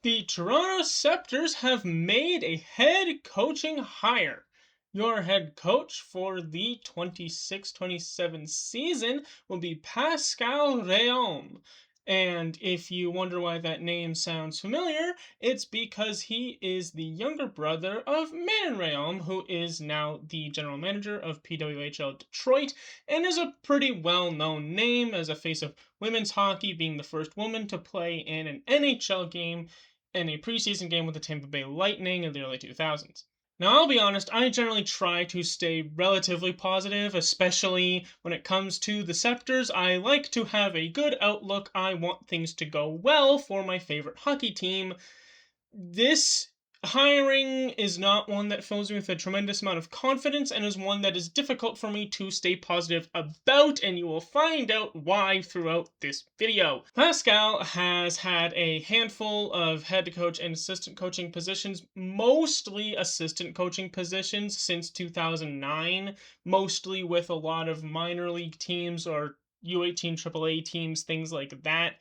The Toronto Sceptres have made a head coaching hire. Your head coach for the 26-27 season will be Pascal Rhéaume. And if you wonder why that name sounds familiar, it's because he is the younger brother of Manon Rhéaume, who is now the general manager of PWHL Detroit, and is a pretty well-known name as a face of women's hockey, being the first woman to play in an NHL game in a preseason game with the Tampa Bay Lightning in the early 2000s. Now, I'll be honest, I generally try to stay relatively positive, especially when it comes to the Sceptres. I like to have a good outlook. I want things to go well for my favorite hockey team. This hiring is not one that fills me with a tremendous amount of confidence and is one that is difficult for me to stay positive about, and you will find out why throughout this video. Pascal has had a handful of head coach and assistant coaching positions, mostly assistant coaching positions since 2009, mostly with a lot of minor league teams or U18 AAA teams, things like that.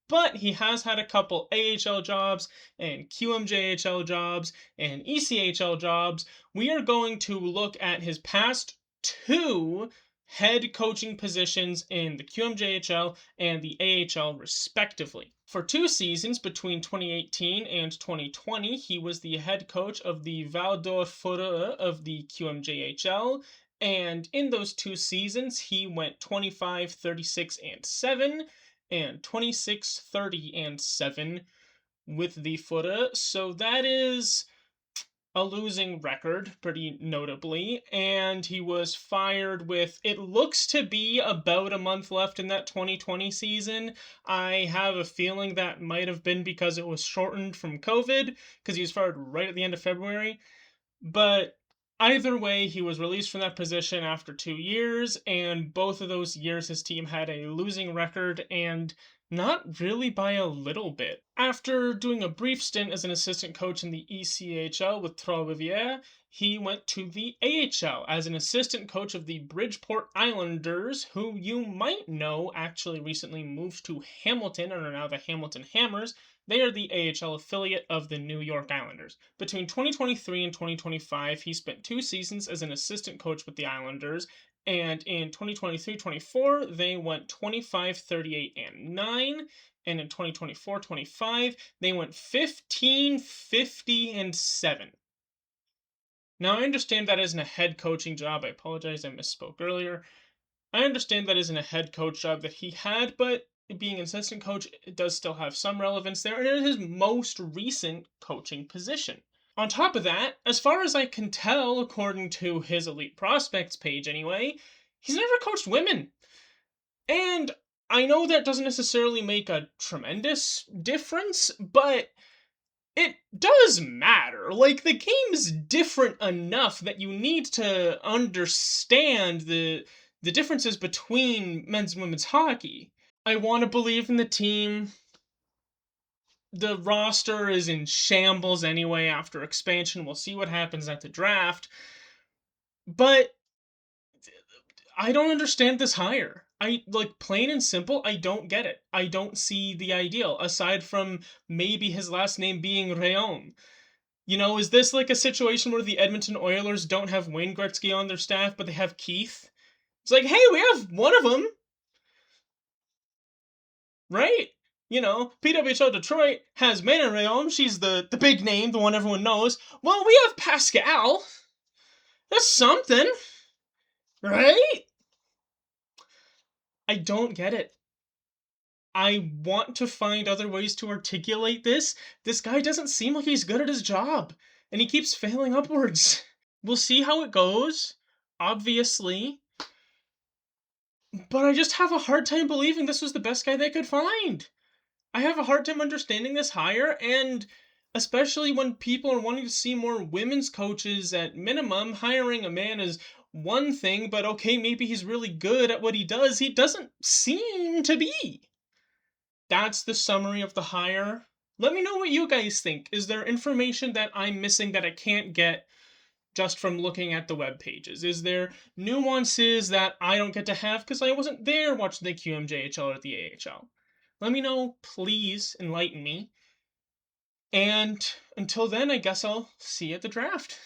But he has had a couple AHL jobs and QMJHL jobs and ECHL jobs. We are going to look at his past two head coaching positions in the QMJHL and the AHL respectively. For 2 seasons between 2018 and 2020, he was the head coach of the Val d'Or Foreur of the QMJHL, and in those 2 seasons he went 25, 36, and 7 and 26, 30, and 7 with the Footer. So that is a losing record, pretty notably. And he was fired with, it looks to be about a month left in that 2020 season. I have a feeling that might have been because it was shortened from COVID, because he was fired right at the end of February. But either way, he was released from that position after 2 years, and both of those years his team had a losing record, and not really by a little bit. After doing a brief stint as an assistant coach in the ECHL with Trois-Rivières, he went to the AHL as an assistant coach of the Bridgeport Islanders, who you might know actually recently moved to Hamilton and are now the Hamilton Hammers. They are the AHL affiliate of the New York Islanders. Between 2023 and 2025, he spent 2 seasons as an assistant coach with the Islanders, and in 2023-24, they went 25, 38, and 9, and in 2024-25, they went 15, 50, and 7. Now, I understand that isn't a head coaching job. I apologize, I misspoke earlier. I understand that isn't a head coach job that he had, but being an assistant coach, it does still have some relevance there, and it is his most recent coaching position. On top of that, as far as I can tell, according to his Elite Prospects page anyway, he's never coached women. And I know that doesn't necessarily make a tremendous difference, but it does matter. Like, the game's different enough that you need to understand the differences between men's and women's hockey. I want to believe in the team. The roster is in shambles anyway after expansion. We'll see what happens at the draft. But I don't understand this hire. Plain and simple, I don't get it. I don't see the ideal, aside from maybe his last name being Rhéaume. You know, is this like a situation where the Edmonton Oilers don't have Wayne Gretzky on their staff, but they have Keith? It's like, hey, we have one of them, right? You know, PWHL Detroit has Manon Rhéaume. She's the big name, the one everyone knows. Well, we have Pascal. That's something, right? I don't get it. I want to find other ways to articulate this. This guy doesn't seem like he's good at his job, and he keeps failing upwards. We'll see how it goes, obviously. But I just have a hard time believing this was the best guy they could find. I have a hard time understanding this hire, and especially when people are wanting to see more women's coaches at minimum, hiring a man is one thing, but okay, maybe he's really good at what he does. He doesn't seem to be. That's the summary of the hire. Let me know what you guys think. Is there information that I'm missing that I can't get just from looking at the web pages? Is there nuances that I don't get to have because I wasn't there watching the QMJHL or the AHL? Let me know, please enlighten me. And until then, I guess I'll see you at the draft.